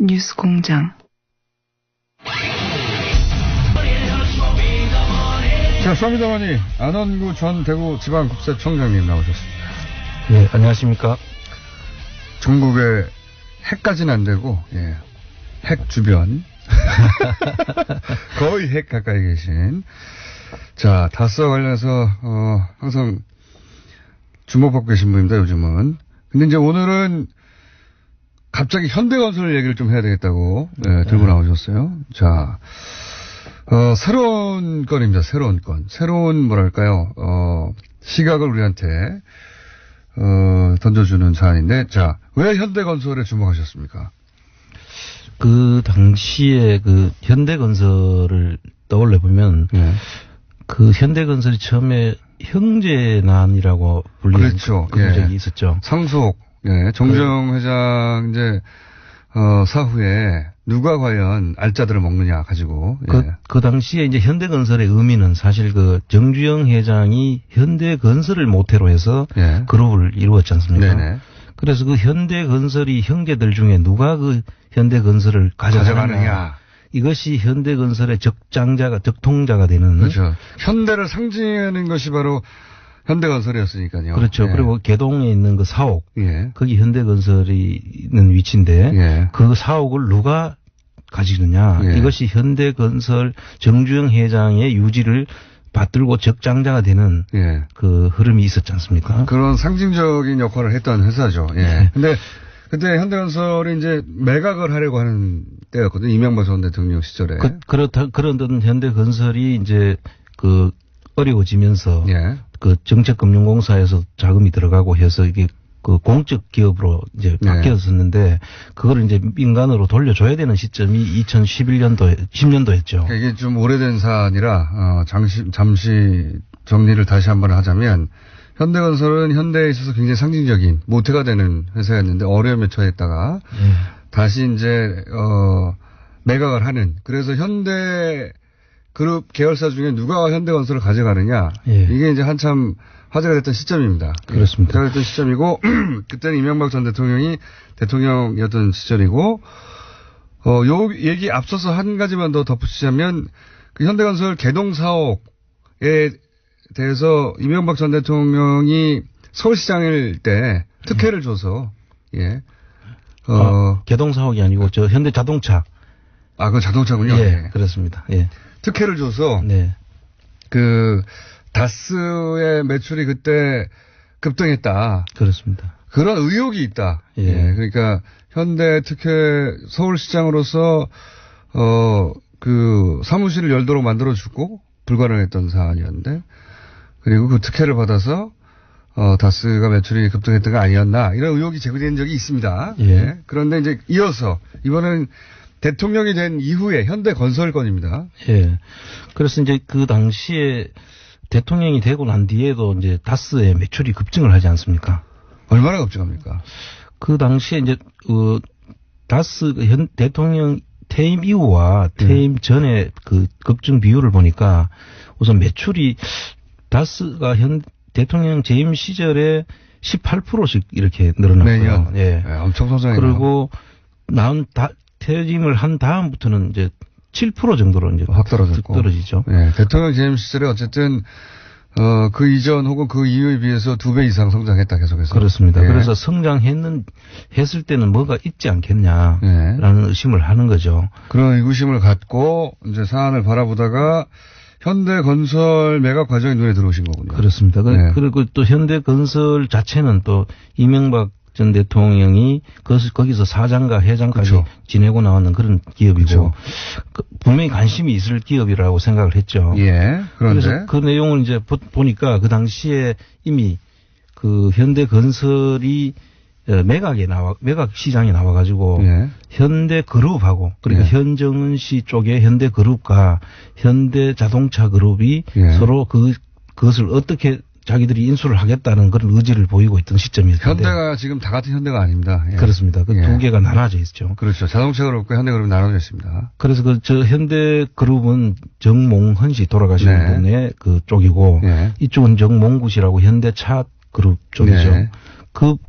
뉴스공장. 자, 쇼미더머니 안원구 전 대구지방국세청장님 나오셨습니다. 네, 안녕하십니까. 전국에 핵까지는 안 되고, 예, 핵 주변. 거의 핵 가까이 계신. 자, 다스와 관련해서, 항상 주목받고 계신 분입니다, 요즘은. 근데 이제 오늘은 갑자기 현대건설 얘기를 좀 해야 되겠다고, 예, 들고 나오셨어요. 자, 새로운 건입니다, 새로운 건. 새로운, 뭐랄까요, 시각을 우리한테, 던져주는 사안인데, 자, 왜 현대건설에 주목하셨습니까? 그 당시에 그 현대건설을 떠올려 보면, 예. 그 현대건설이 처음에 형제난이라고 불리는 그렇죠. 그런 적이 예. 있었죠. 상속, 예, 정주영 회장 이제 사후에 누가 과연 알짜들을 먹느냐 가지고. 예. 그 당시에 이제 현대건설의 의미는 사실 그 정주영 회장이 현대건설을 모태로 해서 예. 그룹을 이루었지 않습니까? 네네. 그래서 그 현대건설이 형제들 중에 누가 그 현대건설을 가져가느냐. 이것이 현대건설의 적통자가 되는. 그렇죠. 현대를 상징하는 것이 바로 현대건설이었으니까요. 그렇죠. 예. 그리고 개동에 있는 그 사옥. 예. 거기 현대건설이 있는 위치인데. 예. 그 사옥을 누가 가지느냐. 예. 이것이 현대건설 정주영 회장의 유지를 받들고 적장자가 되는. 예. 그 흐름이 있었지 않습니까? 그런 상징적인 역할을 했던 회사죠. 예. 네. 근데 그때 현대건설이 이제 매각을 하려고 하는 때였거든요. 이명박 전 대통령 시절에. 그런 현대건설이 이제 그 어려워지면서. 예. 그 정책금융공사에서 자금이 들어가고 해서 이게 그 공적 기업으로 이제 바뀌었었는데 그거를 이제 민간으로 돌려줘야 되는 시점이 2011년도, 10년도였죠. 이게 좀 오래된 사안이라, 잠시 정리를 다시 한번 하자면, 현대건설은 현대에 있어서 굉장히 상징적인 모태가 되는 회사였는데 어려움에 처했다가, 다시 이제, 매각을 하는, 그래서 현대 그룹 계열사 중에 누가 현대건설을 가져가느냐. 예. 이게 이제 한참 화제가 됐던 시점입니다. 그렇습니다. 화제가 됐던 시점이고, 그때는 이명박 전 대통령이 대통령이었던 시절이고, 요 얘기 앞서서 한 가지만 더 덧붙이자면, 그 현대건설 개동 사옥에 대해서 이명박 전 대통령이 서울시장일 때 특혜를 줘서, 예. 개동 사옥이 아니고 저 현대자동차. 그 자동차군요. 예, 예. 그렇습니다. 예. 특혜를 줘서, 네. 그, 다스의 매출이 그때 급등했다. 그렇습니다. 그런 의혹이 있다. 예. 예. 그러니까 현대 특혜 서울시장으로서 그 사무실을 열도록 만들어주고 불가능했던 사안이었는데 그리고 그 특혜를 받아서 다스가 매출이 급등했던 거 아니었나 이런 의혹이 제기된 적이 있습니다. 예. 예. 그런데 이제 이어서 이번에는 대통령이 된 이후에 현대건설 건입니다. 예. 그래서 이제 그 당시에 대통령이 되고 난 뒤에도 이제 다스의 매출이 급증을 하지 않습니까? 얼마나 급증합니까? 그 당시에 이제 다스 대통령 퇴임 이후와 퇴임 전에 그 급증 비율을 보니까 우선 매출이 다스가 대통령 재임 시절에 18%씩 이렇게 늘어났고요. 매년. 예. 예, 엄청 성장해요. 그리고 퇴임을 한 다음부터는 이제 7% 정도로 이제 확 떨어졌고. 떨어지죠. 예, 대통령 재임 시절에 어쨌든 그 이전 혹은 그 이후에 비해서 2배 이상 성장했다 계속해서. 그렇습니다. 예. 그래서 했을 때는 뭐가 있지 않겠냐라는 예. 의심을 하는 거죠. 그런 의구심을 갖고 이제 사안을 바라보다가 현대건설 매각 과정이 눈에 들어오신 거군요. 그렇습니다. 예. 그리고 또 현대건설 자체는 또 이명박 전 대통령이 거기서 사장과 회장까지 그렇죠. 지내고 나왔는 그런 기업이고 그렇죠. 분명히 관심이 있을 기업이라고 생각을 했죠. 예. 그런데 그래서 그 내용을 이제 보니까 그 당시에 이미 그 현대건설이 매각 시장에 나와가지고 예. 현대그룹하고 그러니까 예. 현정은 씨 쪽의 현대그룹과 현대자동차 그룹이 예. 서로 그것을 어떻게 자기들이 인수를 하겠다는 그런 의지를 보이고 있던 시점이었는데. 현대가 지금 다 같은 현대가 아닙니다. 예. 그렇습니다. 그 두 개가 나눠져 있죠. 그렇죠. 자동차 그룹과 현대 그룹이 나눠져 있습니다. 그래서 저 현대그룹은 정몽헌 씨 돌아가신 네. 분의 그 쪽이고 예. 이쪽은 정몽구 씨라고 현대차 그룹 쪽이죠. 네.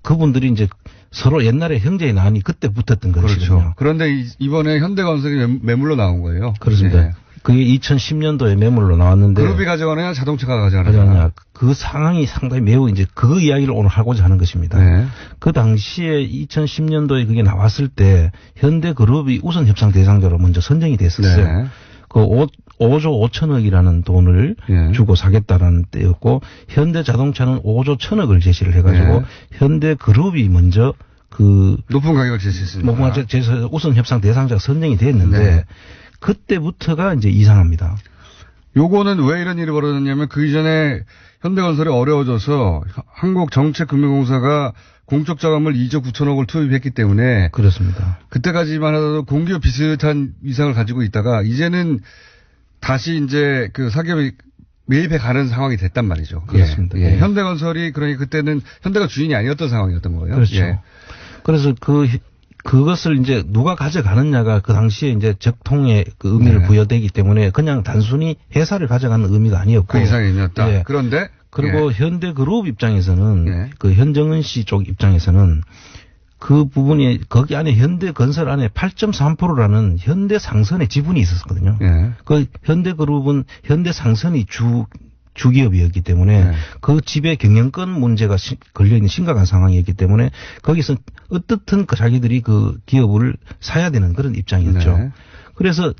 그분들이 이제 서로 옛날에 형제의 난이 그때 붙었던 것이거든요. 그렇죠. 그런데 이번에 현대건설이 매물로 나온 거예요. 그렇습니다. 네. 그게 2010년도에 매물로 나왔는데. 그룹이 가져가느냐 자동차가 가져가느냐. 가져가느냐. 그 상황이 상당히 매우 이제 그 이야기를 오늘 하고자 하는 것입니다. 네. 그 당시에 2010년도에 그게 나왔을 때 현대그룹이 우선 협상 대상자로 먼저 선정이 됐었어요. 네. 그 5조 5천억이라는 돈을 네. 주고 사겠다라는 때였고 현대자동차는 5조 1천억을 제시를 해가지고 네. 현대그룹이 먼저 그 높은 가격을 제시했습니다. 높은 가격 제시해서 우선 협상 대상자가 선정이 됐는데 네. 그때부터가 이제 이상합니다. 요거는 왜 이런 일이 벌어졌냐면 그 이전에 현대건설이 어려워져서 한국정책금융공사가 공적 자금을 2조 9천억을 투입했기 때문에 그렇습니다. 그때까지만 하더라도 공기업 비슷한 위상을 가지고 있다가 이제는 다시 이제 그 사기업이 매입해 가는 상황이 됐단 말이죠. 그렇습니다. 예. 예. 예. 현대건설이 그러니까 그때는 현대가 주인이 아니었던 상황이었던 거예요. 그렇죠. 예. 그래서 그것을 이제 누가 가져가느냐가 그 당시에 이제 적통의 그 의미를 네. 부여되기 때문에 그냥 단순히 회사를 가져가는 의미가 아니었고. 그 이상이 아니었다. 예. 그런데 그리고 예. 현대그룹 입장에서는 예. 그 현정은 씨 쪽 입장에서는 그 부분이 거기 안에 현대건설 안에 8.3%라는 현대상선의 지분이 있었거든요. 예. 그 현대그룹은 현대상선이 주기업이었기 때문에 네. 그 집의 경영권 문제가 걸려있는 심각한 상황이었기 때문에 거기서 어떻든 그 자기들이 그 기업을 사야 되는 그런 입장이었죠. 네. 그래서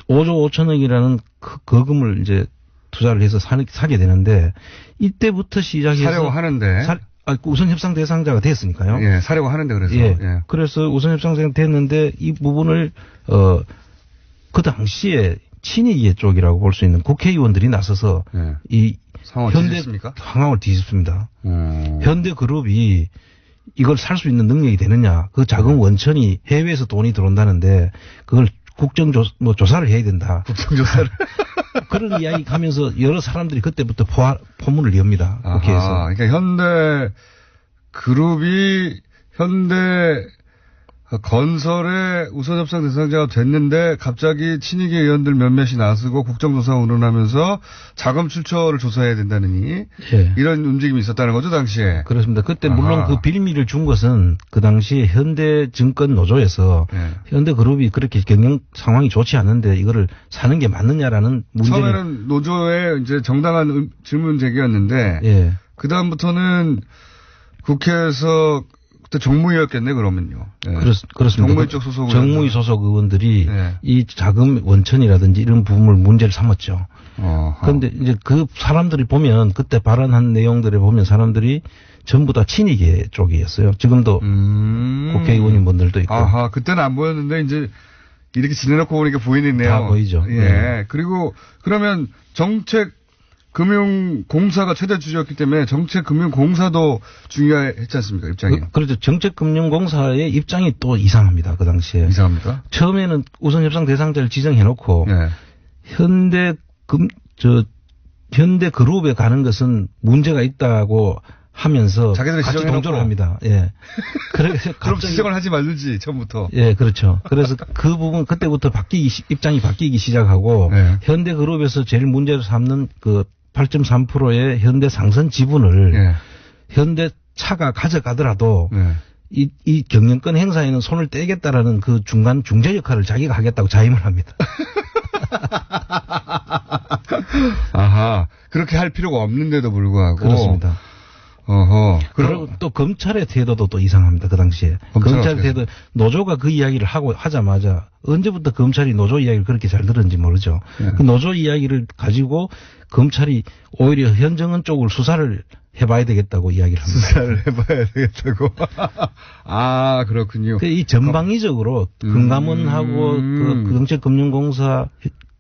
5조 5천억이라는 거금을 이제 투자를 해서 사게 되는데 이때부터 시작해서 사려고 하는데 우선 협상 대상자가 됐으니까요. 예, 사려고 하는데 그래서 예. 예. 그래서 우선 협상 대상자가 됐는데 이 부분을 그 당시에 친이계 쪽이라고 볼 수 있는 국회의원들이 나서서 예. 이 상황을 뒤집습니까? 상황을 뒤집습니다. 현대그룹이 이걸 살 수 있는 능력이 되느냐? 그 자금 원천이 해외에서 돈이 들어온다는데 그걸 조사를 해야 된다. 국정조사를. 그런 이야기 하면서 여러 사람들이 그때부터 포문을 엽니다. 아하, 국회에서. 그러니까 현대그룹이 현대건설의 우선협상 대상자가 됐는데 갑자기 친이계 의원들 몇몇이 나서고 국정조사 운운하면서 자금 출처를 조사해야 된다느니 예. 이런 움직임이 있었다는 거죠 당시에. 그렇습니다. 그때 아하. 물론 그 빌미를 준 것은 그 당시에 현대증권 노조에서 예. 현대그룹이 그렇게 경영 상황이 좋지 않은데 이거를 사는 게 맞느냐라는 문제를. 처음에는 노조의 이제 정당한 질문 제기였는데 예. 그 다음부터는 국회에서 그때 정무위였겠네 그러면요. 예. 그렇습니다. 정무위 쪽 소속 정무위 소속 의원들이 예. 이 자금 원천이라든지 이런 부분을 문제를 삼았죠. 그런데 이제 그 사람들이 보면 그때 발언한 내용들을 보면 사람들이 전부 다 친이계 쪽이었어요. 지금도 국회의원님 분들도 있고. 아하, 그때는 안 보였는데 이제 이렇게 지내놓고 보니까 보이네요. 다 보이죠. 예. 네. 그리고 그러면 정책금융공사가 최대 주주였기 때문에 정책금융공사도 중요했지 않습니까? 입장이. 그렇죠. 정책금융공사의 입장이 또 이상합니다. 그 당시에. 이상합니까? 처음에는 우선 협상 대상자를 지정해놓고 예. 현대그룹에 가는 것은 문제가 있다고 하면서 자기들이 같이 지정해놓고. 동조를 합니다. 예. 그래서 그럼 갑자기 지정을 하지 말든지 처음부터. 예, 그렇죠. 그래서 그 부분 그때부터 입장이 바뀌기 시작하고 네. 현대그룹에서 제일 문제를 삼는 그 8.3%의 현대상선 지분을 예. 현대차가 가져가더라도 예. 이 경영권 행사에는 손을 떼겠다라는 그 중간 중재 역할을 자기가 하겠다고 자임을 합니다. 아하. 그렇게 할 필요가 없는데도 불구하고. 그렇습니다. 어허. 그리고 또 검찰의 태도도 또 이상합니다. 그 당시에. 검찰의 태도, 노조가 그 이야기를 하자마자 언제부터 검찰이 노조 이야기를 그렇게 잘 들었는지 모르죠. 네. 그 노조 이야기를 가지고 검찰이 오히려 현정은 쪽을 수사를 해봐야 되겠다고 이야기를 합니다. 수사를 해봐야 되겠다고. 아, 그렇군요. 이 전방위적으로 금감원하고 그 정책금융공사,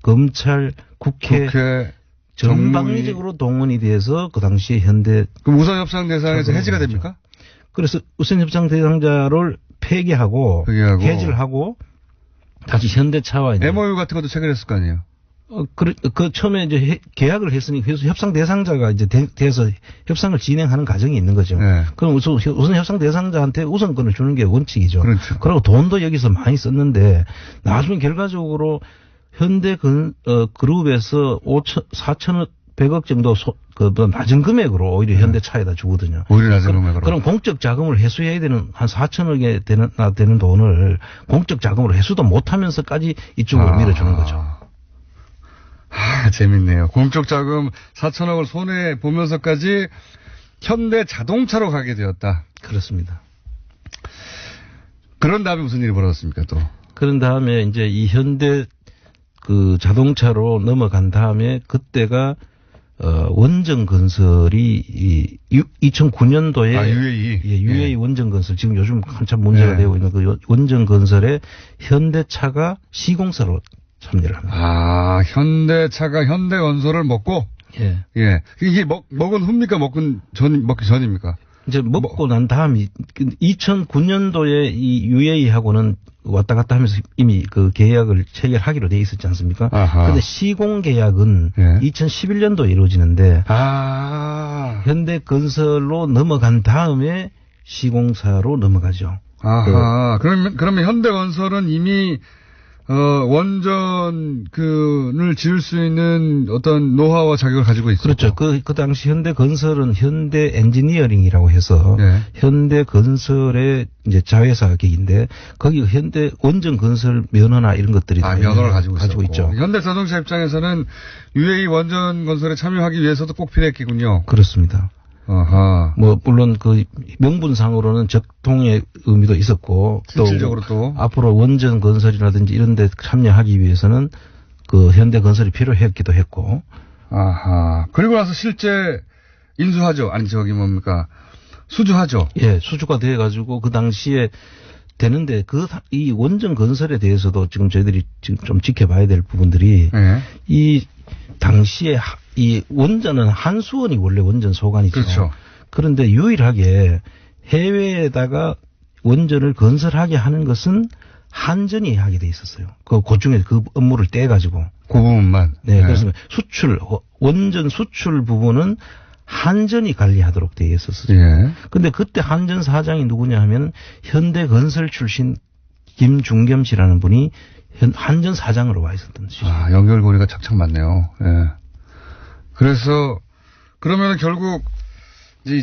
검찰, 국회 전방위적으로 동원이 돼서 그 당시에 현대. 그럼 우선협상 대상에서 해지가 됩니까? 그래서 우선협상 대상자를 폐기하고 해지를 하고 다시 현대차와 이제 MOU 같은 것도 체결했을 거 아니에요? 그 처음에 이제 계약을 했으니 그래서 협상 대상자가 이제 돼서 협상을 진행하는 과정이 있는 거죠. 네. 그럼 우선 협상 대상자한테 우선권을 주는 게 원칙이죠. 그렇죠. 그리고 돈도 여기서 많이 썼는데 나중에 결과적으로 현대 그룹에서 4천억 100억 정도 낮은 금액으로 오히려 현대차에다 주거든요. 오히려 낮은 금액으로. 그럼 공적 자금을 회수해야 되는 한 4천억에 되는 돈을 공적 자금으로 회수도 못하면서까지 이쪽으로 밀어주는 거죠. 재밌네요. 공적 자금 4천억을 손에 보면서까지 현대 자동차로 가게 되었다. 그렇습니다. 그런 다음에 무슨 일이 벌어졌습니까, 또? 그런 다음에 이제 이 현대 자동차로 넘어간 다음에 그때가 원전건설이 2009년도에 UAE. 예, UAE 원전건설 지금 요즘 한참 문제가 되고 있는 그 원전건설에 현대차가 시공사로 참여를 합니다. 현대차가 현대건설을 먹고 예. 예. 이게 먹은 후입니까? 먹기 전입니까? 이제 먹고 난 다음이 2009년도에 이 UAE하고는 왔다 갔다 하면서 이미 그 계약을 체결하기로 돼 있었지 않습니까? 그런데 시공 계약은 2011년도에 이루어지는데 현대건설로 넘어간 다음에 시공사로 넘어가죠. 그러면 현대건설은 이미 원전을 지을 수 있는 어떤 노하우와 자격을 가지고 있었고. 그렇죠. 그 당시 현대건설은 현대엔지니어링이라고 해서 현대건설의 이제 자회사 격인데 거기 현대 원전건설 면허나 이런 것들이 면허를 가지고 있죠. 현대자동차 입장에서는 UAE 원전건설에 참여하기 위해서도 꼭 필요했겠군요. 그렇습니다. 물론 그 명분상으로는 적통의 의미도 있었고 실질적으로 또 앞으로 원전 건설이라든지 이런 데 참여하기 위해서는 그 현대 건설이 필요했기도 했고. 그리고 나서 실제 인수하죠. 수주하죠. 예, 수주가 돼 가지고 그 당시에 되는데 이 원전 건설에 대해서도 지금 저희들이 지금 좀 지켜봐야 될 부분들이 이 당시에 이 원전은 한수원이 원래 원전 소관이죠. 그렇죠. 그런데 유일하게 해외에다가 원전을 건설하게 하는 것은 한전이 하게 돼 있었어요. 그 중에 그 업무를 떼가지고. 그 부분만. 네, 그렇습니다. 원전 수출 부분은 한전이 관리하도록 돼 있었어요. 근데 그때 한전 사장이 누구냐 하면 현대건설 출신 김중겸 씨라는 분이 한전 사장으로 와 있었던 것이죠. 연결고리가 착착 맞네요. 그래서 그러면 결국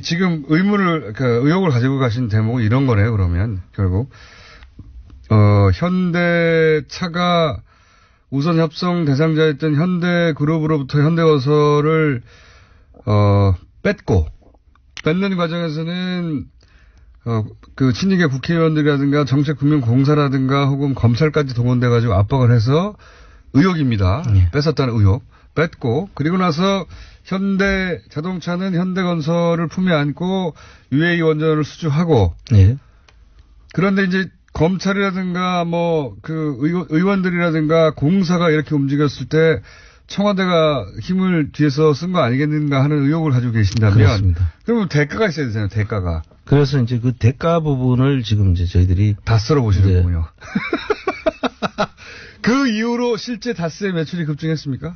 지금 의혹을 가지고 가신 대목은 이런 거네요. 그러면 결국 현대차가 우선 협상 대상자였던 현대그룹으로부터 현대건설을 뺏는 과정에서는 그 친이계 국회의원들이라든가 정책금융공사라든가 혹은 검찰까지 동원돼 가지고 압박을 해서 의혹입니다. 뺏었다는 의혹. 뺏고 그리고 나서 현대자동차는 현대건설을 품에 안고 UAE 원전을 수주하고 그런데 이제 검찰이라든가 의원들이라든가 공사가 이렇게 움직였을 때 청와대가 힘을 뒤에서 쓴 거 아니겠는가 하는 의혹을 가지고 계신다면 그렇습니다. 그러면 대가가 있어야 되잖아요. 대가가. 그래서 이제 그 대가 부분을 지금 이제 저희들이 다 썰어보시는군요. 그 이후로 실제 다스의 매출이 급증했습니까?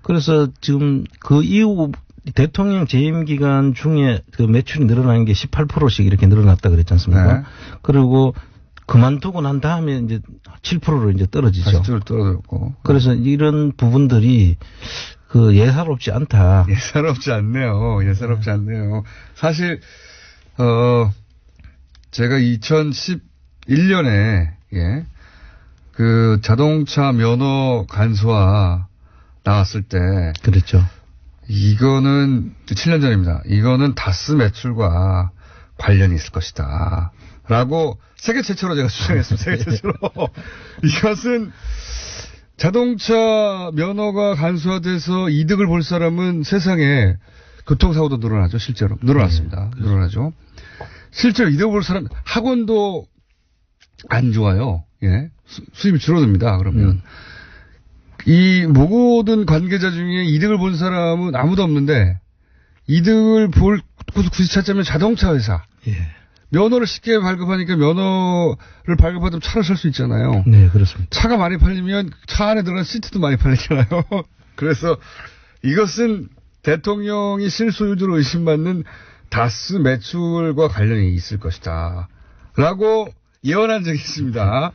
그래서 지금 그 이후 대통령 재임 기간 중에 그 매출이 늘어나는 게 18%씩 이렇게 늘어났다 그랬지 않습니까? 그리고 그만두고 난 다음에 이제 7%로 이제 떨어지죠. 다시 떨어졌고. 그래서 이런 부분들이 예사롭지 않다. 예사롭지 않네요. 사실 제가 2011년에 그 자동차 면허 간소화 나왔을 때. 그렇죠. 이거는 7년 전입니다. 이거는 다스 매출과 관련이 있을 것이다. 라고 세계 최초로 제가 주장했습니다. 세계 최초로. 이것은 자동차 면허가 간소화돼서 이득을 볼 사람은 세상에 교통사고도 늘어나죠. 실제로. 늘어났습니다. 늘어나죠. 실제로 이득을 볼 사람, 학원도 안 좋아요. 수입이 줄어듭니다. 그러면. 이 모든 관계자 중에 이득을 본 사람은 아무도 없는데 이득을 볼 곳을 굳이 찾자면 자동차 회사. 면허를 쉽게 발급하니까 면허를 발급하면 차를 살 수 있잖아요. 네, 그렇습니다. 차가 많이 팔리면 차 안에 들어간 시트도 많이 팔리잖아요. 그래서 이것은 대통령이 실소유주로 의심받는 다스 매출과 관련이 있을 것이다. 라고 예언한 적이 있습니다.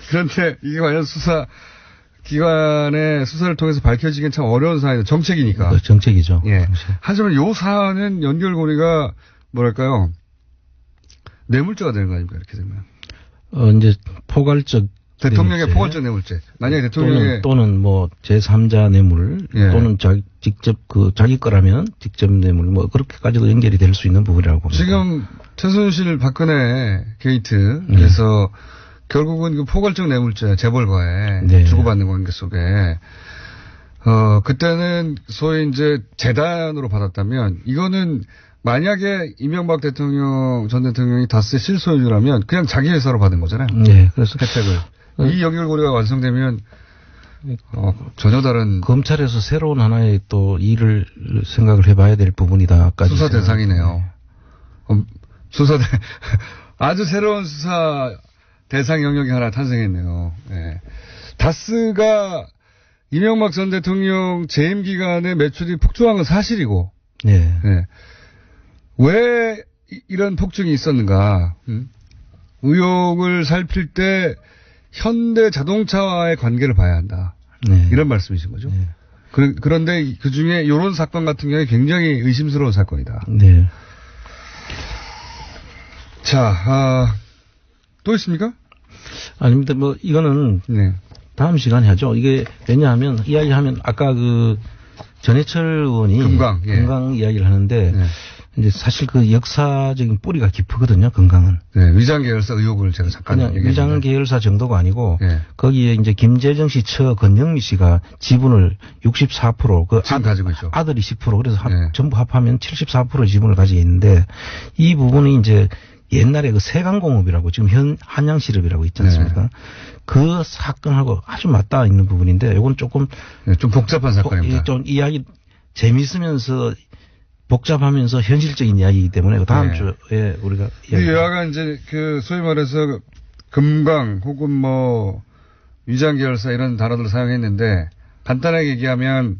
그런데 이게 과연 수사 기관의 수사를 통해서 밝혀지기는 참 어려운 사안이다. 정책이니까. 정책이죠. 예. 하지만 요 사안은 연결고리가 뭐랄까요. 뇌물죄가 되는 거 아닙니까? 이렇게 되면. 이제 포괄적. 대통령의 포괄적 뇌물죄. 만약에 대통령의. 또는 뭐 제3자 뇌물. 예. 또는 직접 자기 거라면 직접 뇌물. 뭐 그렇게까지도 연결이 될 수 있는 부분이라고 봅니다. 지금 최순실 박근혜 게이트에서 결국은 그 포괄적 뇌물죄 재벌과의 네. 주고받는 관계 속에 그때는 소위 이제 재단으로 받았다면 이거는 만약에 이명박 대통령 전 대통령이 다스의 실소유주라면 그냥 자기 회사로 받은 거잖아요. 네, 그래서 혜택을. 이 연결고리가 완성되면 전혀 다른 검찰에서 새로운 하나의 또 일을 생각을 해봐야 될 부분이다까지 수사 대상이네요. 아주 새로운 수사 대상 영역이 하나 탄생했네요. 네. 다스가 이명박 전 대통령 재임 기간에 매출이 폭증한 건 사실이고, 네. 네. 왜 이런 폭증이 있었는가? 의혹을 살필 때 현대 자동차와의 관계를 봐야 한다. 네. 이런 말씀이신 거죠? 네. 그런데 그 중에 이런 사건 같은 경우에 굉장히 의심스러운 사건이다. 네. 자, 또 있습니까? 아닙니다. 뭐 이거는 네. 다음 시간에 하죠. 이게 왜냐하면 이야기하면 아까 그 전해철 의원이 금강 이야기를 하는데 네. 이제 사실 그 역사적인 뿌리가 깊거든요. 금강은. 네, 위장 계열사 의혹을 제가 잠깐 얘기했는데. 위장 계열사 정도가 아니고 네. 거기에 이제 김재정 씨 처 건영미 씨가 지분을 64% 그 지금 가지고 있죠. 아들이 10% 그래서 네. 전부 합하면 74% 지분을 가지고 있는데 이 부분이 이제 옛날에 그 세강공업이라고 지금 한양시럽이라고 있지 않습니까? 네. 그 사건하고 아주 맞닿아 있는 부분인데 이건 조금 네, 좀 복잡한 사건입니다. 좀 이야기 재미있으면서 복잡하면서 현실적인 이야기이기 때문에 다음 네. 주에 우리가 여하간 이제 그 소위 말해서 금강 혹은 뭐 위장 계열사 이런 단어들을 사용했는데 간단하게 얘기하면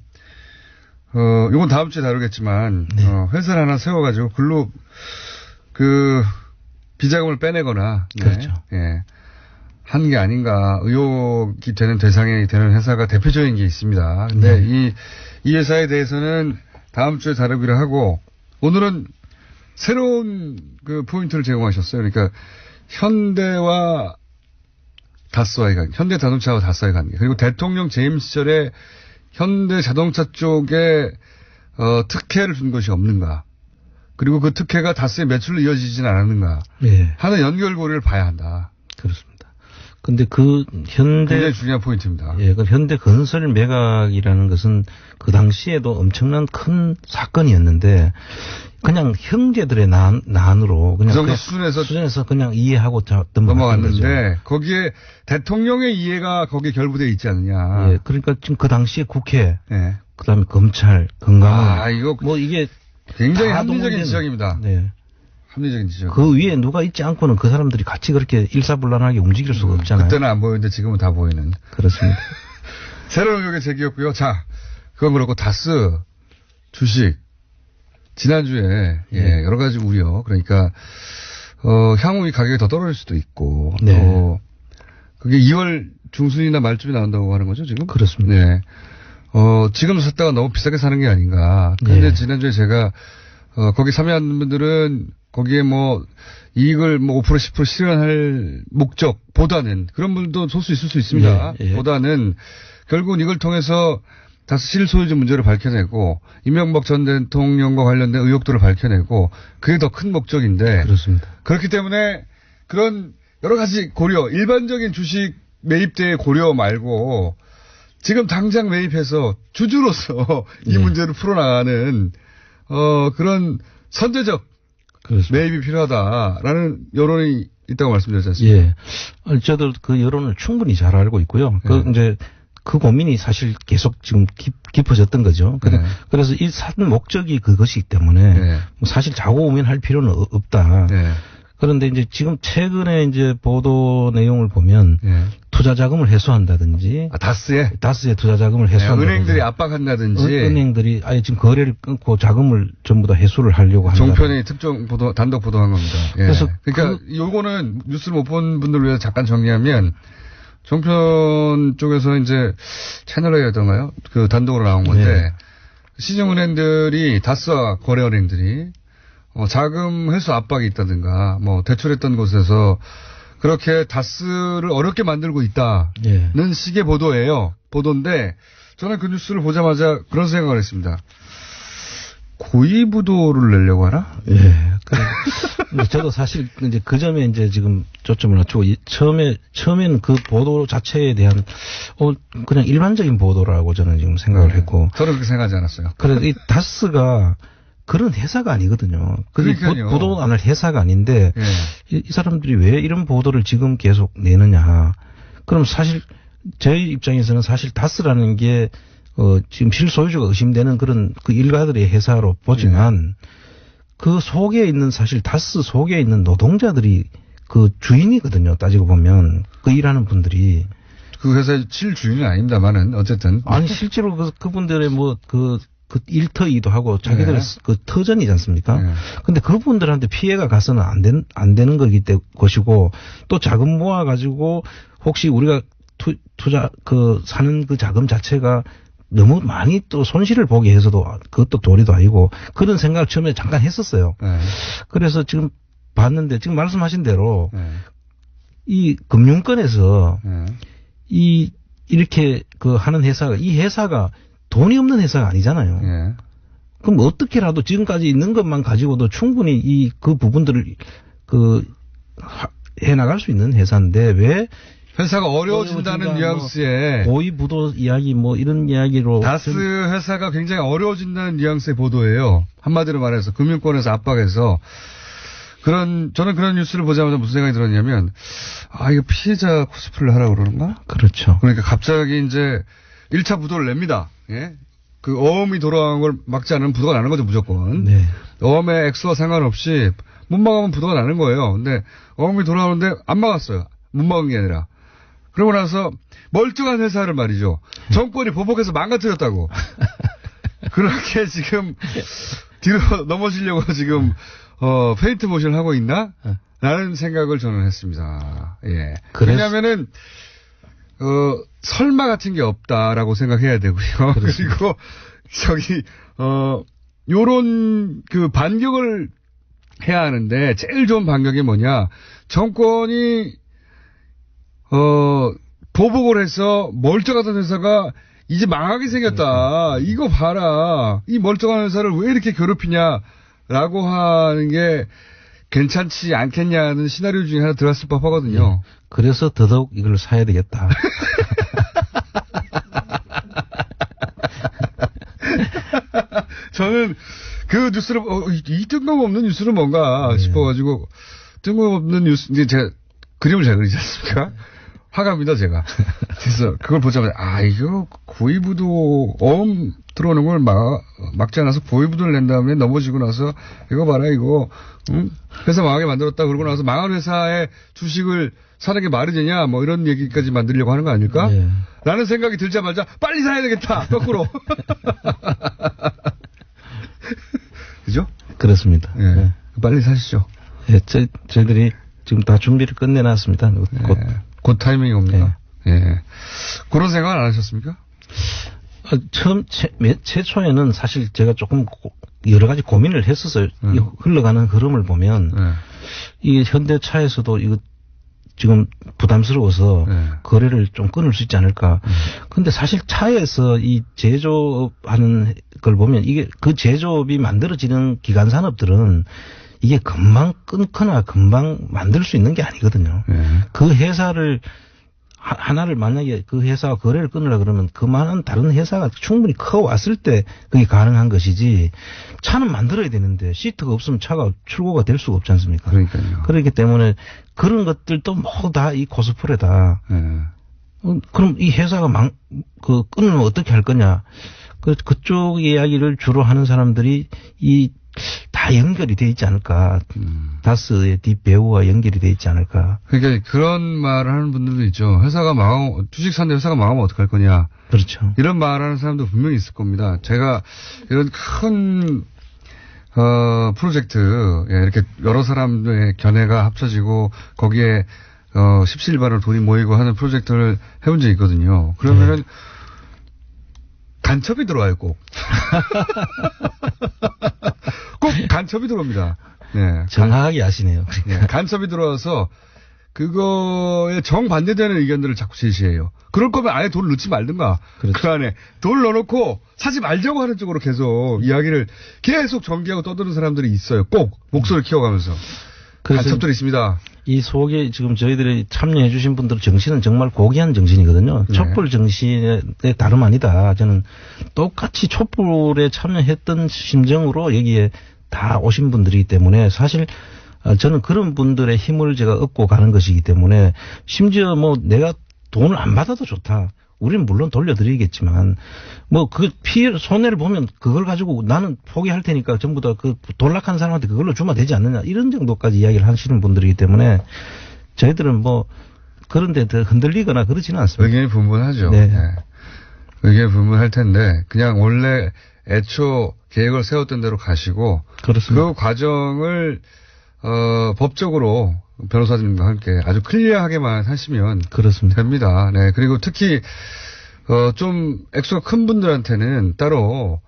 이건 다음 주에 다루겠지만 네. 회사를 하나 세워가지고 글로 그 비자금을 빼내거나 그렇죠. 예. 한 게 아닌가 의혹이 되는 대상이 되는 회사가 대표적인 게 있습니다. 근데 네. 이 회사에 대해서는 다음 주에 다루기로 하고 오늘은 새로운 그 포인트를 제공하셨어요. 그러니까 현대와 다스와의 관계, 현대 자동차와 다스와의 관계, 그리고 대통령 재임 시절에 현대 자동차 쪽에 특혜를 준 것이 없는가, 그리고 그 특혜가 다스의 매출로 이어지지는 않았는가 네. 하는 연결고리를 봐야 한다. 그렇습니다. 근데 그 굉장히 중요한 포인트입니다. 예, 그 현대 건설 매각이라는 것은 그 당시에도 엄청난 큰 사건이었는데 그냥 형제들의 난으로 그냥 그 정도 수준에서 그냥 이해하고 넘어갔는데 거기에 대통령의 이해가 거기에 결부되어 있지 않느냐. 예, 그러니까 지금 그 당시에 국회, 네. 그다음에 검찰, 건강원, 이거 뭐 이게 굉장히 합리적인 지적입니다. 네. 합리적인 지적. 그 위에 누가 있지 않고는 그 사람들이 같이 그렇게 일사불란하게 움직일 수가 없잖아요. 그때는 안 보이는데 지금은 다 보이는. 그렇습니다. 새로운 의혹의 제기였고요. 자, 그건 그렇고 다스 주식 지난주에 네. 여러 가지 우려. 그러니까 향후 이 가격이 더 떨어질 수도 있고 네. 그게 2월 중순이나 말쯤에 나온다고 하는 거죠, 지금? 그렇습니다. 네. 지금 샀다가 너무 비싸게 사는 게 아닌가. 근데 네. 지난주에 제가 거기 참여하는 분들은 거기에 뭐 이익을 뭐 5% 10% 실현할 목적보다는 그런 분도 소수 있을 수 있습니다. 예, 예. 보다는 결국은 이걸 통해서 다시 실소유주 문제를 밝혀내고 이명박 전 대통령과 관련된 의혹들을 밝혀내고 그게 더 큰 목적인데 그렇습니다. 그렇기 때문에 그런 여러 가지 고려, 일반적인 주식 매입대의 고려 말고 지금 당장 매입해서 주주로서 이 문제를 풀어나가는 그런 선제적 그렇습니다. 매입이 필요하다라는 여론이 있다고 말씀드렸지 않습니까? 예. 저도 그 여론을 충분히 잘 알고 있고요. 이제 그 고민이 사실 계속 지금 깊어졌던 거죠. 네. 그래서 이 산 목적이 그것이기 때문에 네. 사실 자고 오면할 필요는 없다. 네. 그런데 이제 지금 최근에 이제 보도 내용을 보면 네. 투자 자금을 해소한다든지 다스에 투자 자금을 해소한다든지 은행들이 압박한다든지 은행들이 아예 지금 거래를 끊고 자금을 전부 다 해소를 하려고 한다. 종편이 특정 보도 단독 보도한 겁니다. 예. 그래서 그러니까 요거는 뉴스를 못 본 분들을 위해서 잠깐 정리하면 종편 쪽에서 이제 채널A였던가요? 그 단독으로 나온 건데, 네. 시중은행들이, 다스와 거래은행들이, 자금 회수 압박이 있다든가, 뭐, 대출했던 곳에서 그렇게 다스를 어렵게 만들고 있다는 네. 식의 보도예요. 보도인데, 저는 그 뉴스를 보자마자 그런 생각을 했습니다. 고위부도를 내려고 하나? 예. 저도 사실 이제 그 점에 이제 지금 초점을 맞추고 처음에는 그 보도 자체에 대한 그냥 일반적인 보도라고 저는 지금 생각을 했고. 저는 그렇게 생각하지 않았어요. 그래서 이 다스가 그런 회사가 아니거든요. 보도 안 할 회사가 아닌데 이 사람들이 왜 이런 보도를 지금 계속 내느냐. 그럼 사실 저희 입장에서는 사실 다스라는 게 지금 실소유주가 의심되는 그런 그 일가들의 회사로 보지만 그 속에 있는 사실 다스 속에 있는 노동자들이 그 주인이거든요. 따지고 보면 그 일하는 분들이 그 회사의 실주인은 아닙니다만은 어쨌든 아니 실제로 그분들의 뭐 그 일터이기도 하고 자기들의 그 터전이지 않습니까? 근데 그분들한테 피해가 가서는 안 되는 것이고 또 자금 모아 가지고 혹시 우리가 투자 사는 그 자금 자체가 너무 많이 또 손실을 보게 해서도 그것도 도리도 아니고 그런 생각을 처음에 잠깐 했었어요. 그래서 지금 봤는데 지금 말씀하신 대로 이 금융권에서 이렇게 하는 회사가 이 회사가 돈이 없는 회사가 아니잖아요. 그럼 어떻게라도 지금까지 있는 것만 가지고도 충분히 그 부분들을 해 나갈 수 있는 회사인데 왜 회사가 어려워진다는 뉘앙스에 고위부도 이야기 뭐 이런 이야기로 다스 회사가 굉장히 어려워진다는 뉘앙스의 보도예요. 한마디로 말해서 금융권에서 압박해서 저는 그런 뉴스를 보자마자 무슨 생각이 들었냐면 이거 피해자 코스프레를 하라고 그러는가? 그렇죠. 그러니까 갑자기 이제 1차 부도를 냅니다. 예? 그 어음이 돌아간 걸 막지 않으면 부도가 나는 거죠, 무조건. 네. 어음의 액수와 상관없이 못 막으면 부도가 나는 거예요. 근데 어음이 돌아오는데 안 막았어요. 못 막은 게 아니라. 그러고 나서 멀쩡한 회사를 말이죠. 정권이 보복해서 망가뜨렸다고. 그렇게 지금 뒤로 넘어지려고 지금 페인트 모션을 하고 있나? 라는 생각을 저는 했습니다. 예. 왜냐하면은 설마 같은 게 없다라고 생각해야 되고요. 그리고 요런 반격을 해야 하는데 제일 좋은 반격이 뭐냐? 정권이 보복을 해서 멀쩡하던 회사가 이제 망하게 생겼다. 이거 봐라. 이 멀쩡한 회사를 왜 이렇게 괴롭히냐라고 하는 게 괜찮지 않겠냐는 시나리오 중에 하나 들어갔을 법하거든요. 그래서 더더욱 이걸 사야 되겠다. 저는 그 뉴스를 이 뜬금없는 뉴스는 뭔가 싶어가지고 뜬금없는 뉴스 이제 제가 그림을 잘 그리지 않습니까? 화가입니다, 제가. 그래서 그걸 보자마자, 이거 고위부도, 어음 들어오는 걸 막지 않아서 고위부도를 낸 다음에 넘어지고 나서, 이거 봐라, 이거, 회사 망하게 만들었다. 그러고 나서 망한 회사의 주식을 사는 게 말이 되냐, 뭐 이런 얘기까지 만들려고 하는 거 아닐까? 네. 라는 생각이 들자마자, 빨리 사야 되겠다, 거꾸로. 그죠? 그렇습니다. 예. 네. 빨리 사시죠. 예, 저희들이 지금 다 준비를 끝내놨습니다. 곧 타이밍이 옵니다. 예. 예. 그런 생각 안 하셨습니까? 최초에는 사실 제가 조금 여러 가지 고민을 했었어요. 이 흘러가는 흐름을 보면 이 현대차에서도 이거 지금 부담스러워서 거래를 좀 끊을 수 있지 않을까. 근데 사실 차에서 이 제조업하는 걸 보면 이게 그 제조업이 만들어지는 기간 산업들은 이게 금방 끊거나 금방 만들 수 있는 게 아니거든요. 그 회사를 하나를 만약에 그 회사와 거래를 끊으려 그러면 그만한 다른 회사가 충분히 커왔을 때 그게 가능한 것이지 차는 만들어야 되는데 시트가 없으면 차가 출고가 될 수가 없지 않습니까? 그러니까요. 그렇기 때문에 그런 것들도 모두 다 이 코스프레다. 그럼 이 회사가 끊으면 어떻게 할 거냐. 그쪽 이야기를 주로 하는 사람들이 다 연결이 돼 있지 않을까. 다스의 뒷배우와 연결이 돼 있지 않을까. 그러니까 그런 말을 하는 분들도 있죠. 주식 사는데 회사가 망하면 어떡할 거냐. 그렇죠. 이런 말 하는 사람도 분명히 있을 겁니다. 제가 이런 큰, 프로젝트, 이렇게 여러 사람들의 견해가 합쳐지고 거기에, 십시일반으로 돈이 모이고 하는 프로젝트를 해본 적이 있거든요. 그러면은 간첩이 들어와요, 꼭. 꼭 간첩이 들어옵니다. 네. 정확하게 아시네요. 네. 간첩이 들어와서 그거에 정반대되는 의견들을 자꾸 제시해요. 그럴 거면 아예 돈을 넣지 말든가. 그렇죠. 그 안에 돈을 넣어놓고 사지 말자고 하는 쪽으로 계속 이야기를 계속 전개하고 떠드는 사람들이 있어요. 꼭 목소리를 키워가면서. 간첩들이 있습니다. 이 속에 지금 저희들이 참여해 주신 분들 정신은 정말 고귀한 정신이거든요. 네. 촛불 정신의 다름 아니다. 저는 똑같이 촛불에 참여했던 심정으로 여기에 다 오신 분들이기 때문에 사실 저는 그런 분들의 힘을 제가 얻고 가는 것이기 때문에 심지어 뭐 내가 돈을 안 받아도 좋다. 우리는 물론 돌려드리겠지만 뭐 그 손해를 보면 그걸 가지고 나는 포기할 테니까 전부 다 그 돌락한 사람한테 그걸로 주면 되지 않느냐 이런 정도까지 이야기를 하시는 분들이기 때문에 저희들은 뭐 그런 데 더 흔들리거나 그러지는 않습니다. 의견이 분분하죠. 네. 네. 의견이 분분할 텐데 그냥 원래 애초 계획을 세웠던 대로 가시고 그렇습니다. 그 과정을 법적으로 변호사님과 함께 아주 클리어하게만 하시면 그렇습니다. 됩니다. 네. 그리고 특히 좀 액수가 큰 분들한테는 따로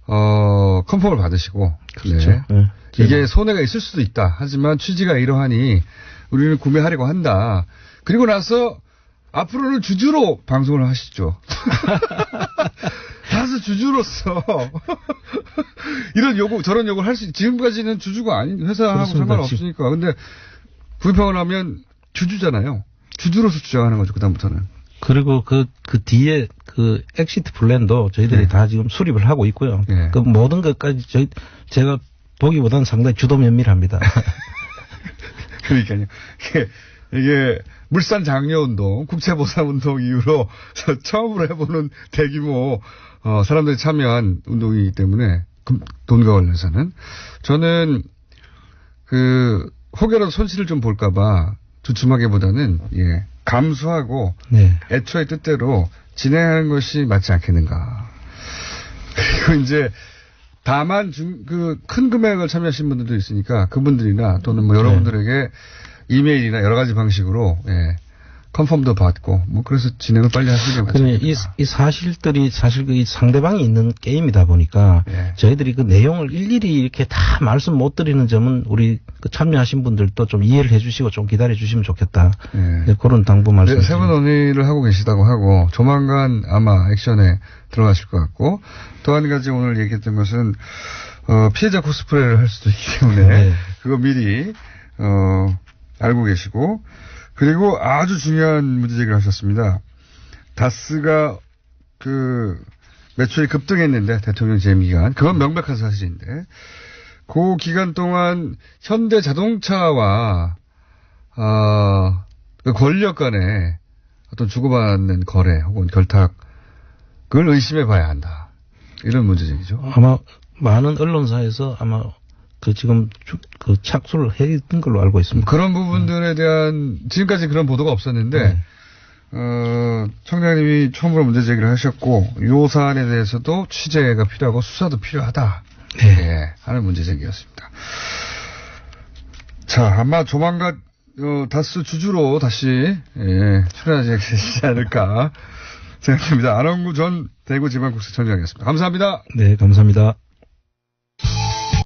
컨펌을 받으시고 그렇죠. 네. 네. 이게 손해가 있을 수도 있다. 하지만 취지가 이러하니 우리는 구매하려고 한다. 그리고 나서 앞으로는 주주로 방송을 하시죠. 다수 주주로서 이런 요구 저런 요구를 할 수 지금까지는 주주가 아닌 회사하고 상관없으니까. 근데 구입하고 나면 주주잖아요. 주주로서 주장하는 거죠. 그다음부터는. 그리고 그 뒤에 그 엑시트 플랜도 저희들이 네. 다 지금 수립을 하고 있고요. 네. 그 모든 것까지 제가 보기보다는 상당히 주도 면밀합니다. 그러니까요. 이게 물산 장려운동, 국채보상운동 이후로 처음으로 해보는 대규모 사람들이 참여한 운동이기 때문에 돈과 관련해서는 저는 혹여라도 손실을 좀 볼까봐 주춤하기보다는 감수하고 네. 애초의 뜻대로 진행하는 것이 맞지 않겠는가. 그리고 이제 다만 큰 금액을 참여하신 분들도 있으니까 그분들이나 또는 뭐 여러분들에게 이메일이나 여러 가지 방식으로 컨펌도 받고 뭐 그래서 진행을 빨리 하시는 게 맞습니다. 이 사실들이 사실 그 상대방이 있는 게임이다 보니까 저희들이 그 내용을 일일이 이렇게 다 말씀 못 드리는 점은 우리 그 참여하신 분들도 좀 이해를 해주시고 좀 기다려 주시면 좋겠다. 네, 그런 당부 말씀. 세분 논의를 하고 계시다고 하고 조만간 아마 액션에 들어가실 것 같고 또 한 가지 오늘 얘기했던 것은 피해자 코스프레를 할 수도 있기 때문에 그거 미리 알고 계시고. 그리고 아주 중요한 문제 제기를 하셨습니다. 다스가 매출이 급등했는데 대통령 재임 기간 그건 명백한 사실인데 그 기간 동안 현대 자동차와 그 권력 간의 어떤 주고받는 거래 혹은 결탁을 의심해 봐야 한다. 이런 문제 제기죠. 아마 많은 언론사에서 아마 지금 착수를 했던 걸로 알고 있습니다. 그런 부분들에 대한 지금까지 그런 보도가 없었는데 청장님이 처음으로 문제 제기를 하셨고 이 사안에 대해서도 취재가 필요하고 수사도 필요하다. 하는 문제 제기였습니다. 자, 아마 조만간 다스 주주로 다시 출연하지 않을까 생각합니다. 안원구 전 대구지방국세청장이었습니다. 감사합니다. 네, 감사합니다.